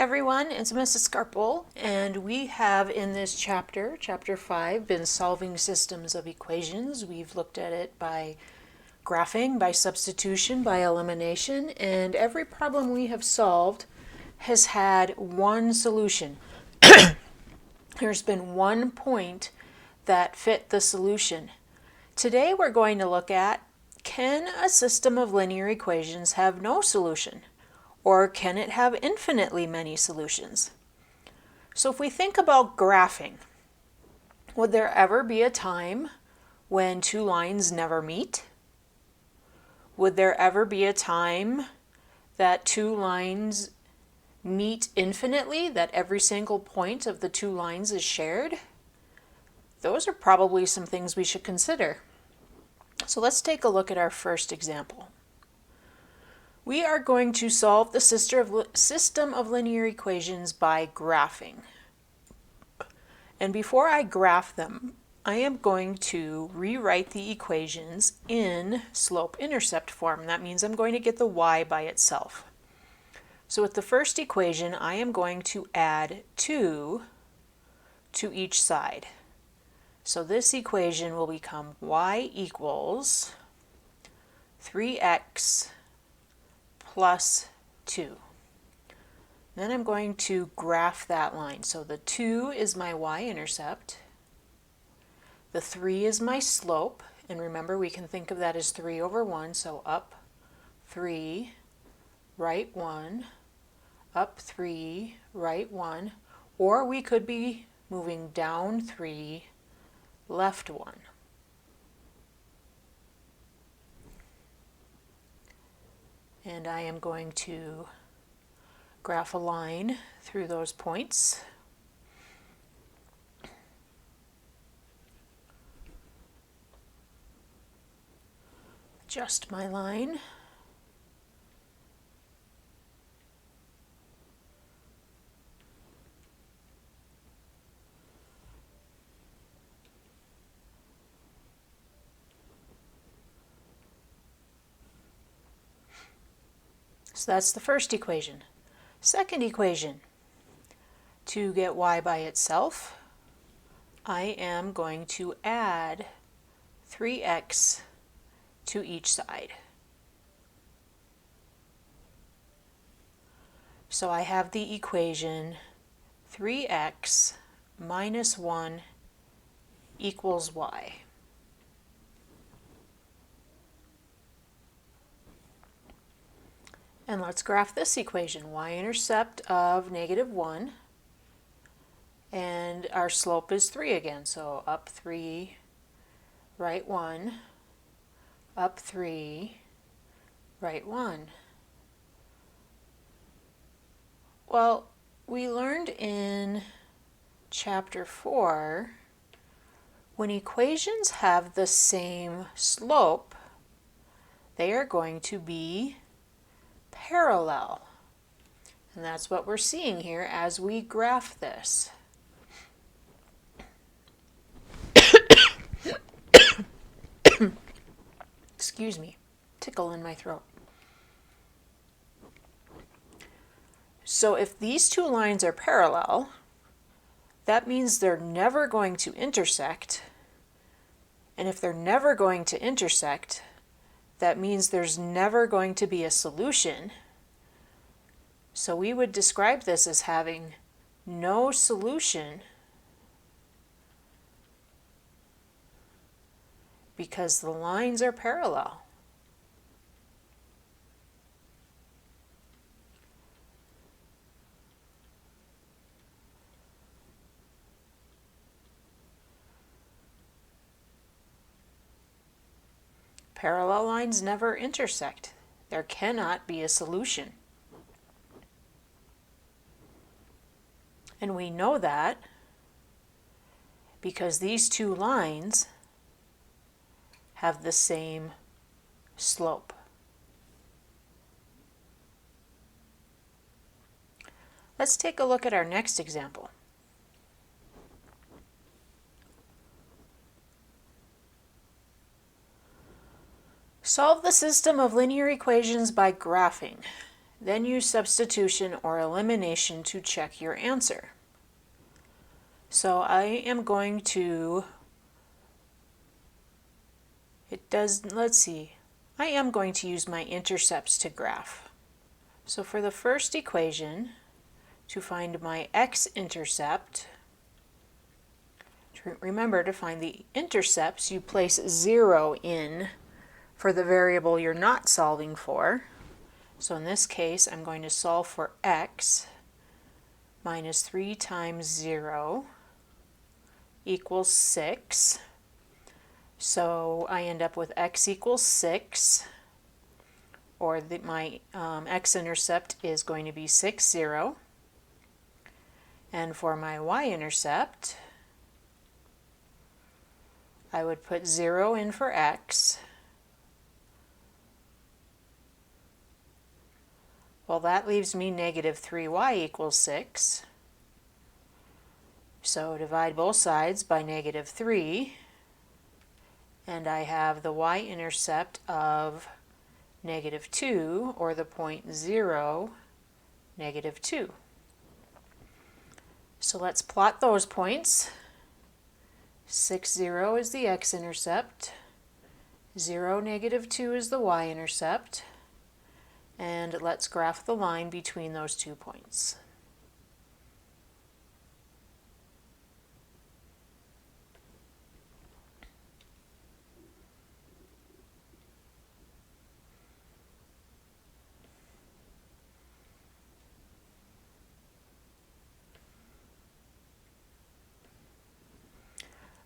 everyone, it's Mrs. Scarpel, and we have in this chapter, chapter 5, been solving systems of equations. We've looked at it by graphing, by substitution, by elimination, and every problem we have solved has had one solution. There's been one point that fit the solution. Today we're going to look at, can a system of linear equations have no solution? Or can it have infinitely many solutions? So if we think about graphing, would there ever be a time when two lines never meet? Would there ever be a time that two lines meet infinitely, that every single point of the two lines is shared? Those are probably some things we should consider. So let's take a look at our first example. We are going to solve the system of linear equations by graphing. And before I graph them, I am going to rewrite the equations in slope-intercept form. That means I'm going to get the y by itself. So with the first equation, I am going to add 2 to each side. So this equation will become y equals 3x plus 2. Then I'm going to graph that line. So the 2 is my y-intercept, the 3 is my slope, and remember we can think of that as 3 over 1, so up 3, right 1, up 3, right 1, or we could be moving down 3, left 1. And I am going to graph a line through those points. Adjust my line. So that's the first equation. Second equation, to get y by itself, I am going to add 3x to each side. So I have the equation 3x minus 1 equals y. And let's graph this equation, y-intercept of negative 1, and our slope is 3 again, so up 3, right 1, up 3, right 1. Well, we learned in chapter 4, when equations have the same slope, they are going to be parallel. And that's what we're seeing here as we graph this. Excuse me, tickle in my throat. So if these two lines are parallel, that means they're never going to intersect. And if they're never going to intersect, that means there's never going to be a solution. So we would describe this as having no solution because the lines are parallel. Parallel lines never intersect. There cannot be a solution. And we know that because these two lines have the same slope. Let's take a look at our next example. Solve the system of linear equations by graphing. Then use substitution or elimination to check your answer. So I am going to, let's see, I am going to use my intercepts to graph. So for the first equation, to find my x-intercept, remember to find the intercepts, you place 0 in for the variable you're not solving for. So in this case, I'm going to solve for x minus 3 times 0 equals 6. So I end up with x equals 6, or my x-intercept is going to be 6, 0. And for my y-intercept, I would put 0 in for x. Well, that leaves me negative 3y equals 6. So divide both sides by negative 3, and I have the y-intercept of negative 2, or the point 0, negative 2. So let's plot those points. 6, 0 is the x-intercept, 0, negative 2 is the y-intercept, and let's graph the line between those 2 points.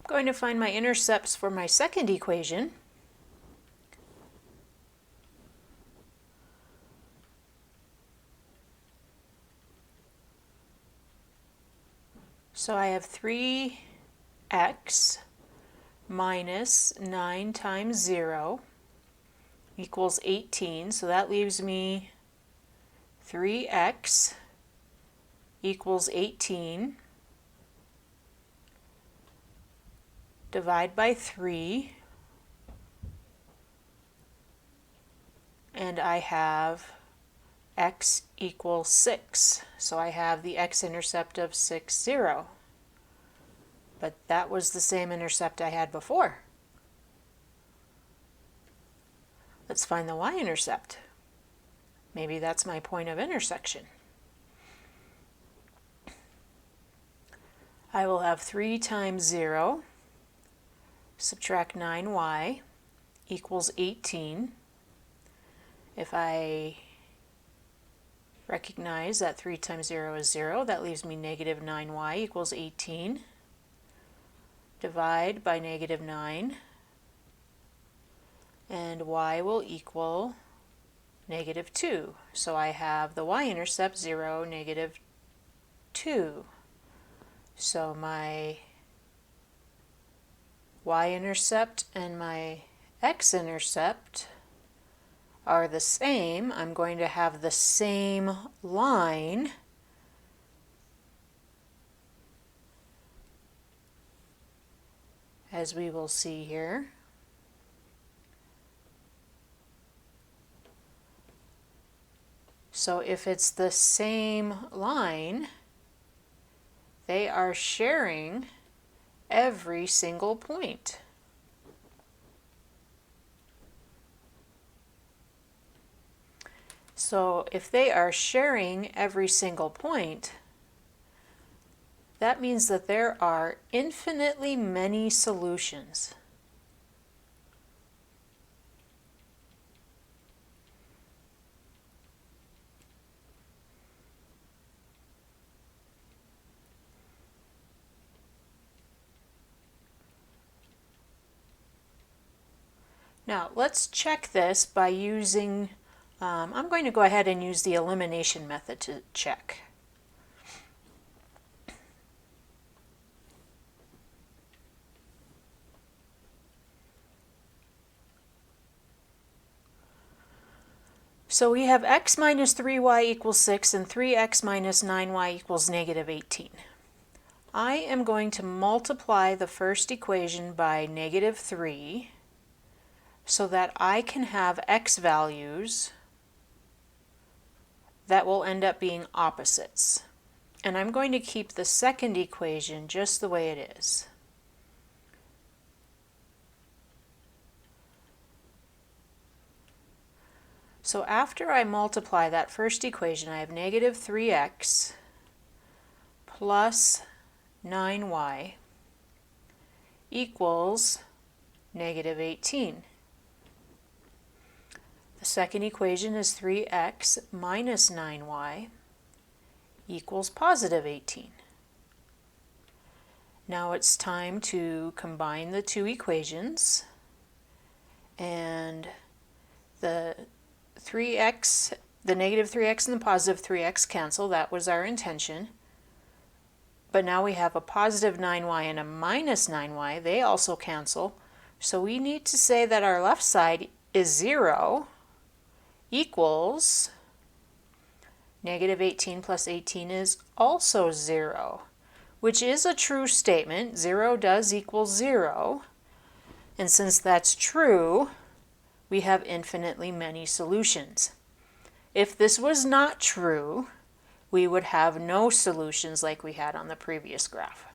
I'm going to find my intercepts for my second equation. So I have 3x minus 9 times 0 equals 18. So that leaves me 3x equals 18. Divide by 3. And I have x equals 6. So I have the x-intercept of 6, 0. But that was the same intercept I had before. Let's find the y-intercept. Maybe that's my point of intersection. I will have 3 times 0, subtract 9y, equals 18. If I recognize that 3 times 0 is 0, that leaves me negative 9y equals 18. Divide by negative 9, and y will equal negative 2. So I have the y-intercept 0, negative 2. So my y-intercept and my x-intercept are the same. I'm going to have the same line. As we will see here. So if it's the same line, they are sharing every single point. So if they are sharing every single point, that means that there are infinitely many solutions. Now let's check this by using, I'm going to go ahead and use the elimination method to check. So we have x minus 3y equals 6 and 3x minus 9y equals negative 18. I am going to multiply the first equation by negative 3 so that I can have x values that will end up being opposites. And I'm going to keep the second equation just the way it is. So after I multiply that first equation, I have negative 3x plus 9y equals negative 18. The second equation is 3x minus 9y equals positive 18. Now it's time to combine the two equations, and the negative 3x and the positive 3x cancel. That was our intention. But now we have a positive 9y and a minus 9y. They also cancel. So we need to say that our left side is 0 equals negative 18 plus 18 is also 0, which is a true statement. 0 does equal 0. And since that's true, we have infinitely many solutions. If this was not true, we would have no solutions like we had on the previous graph.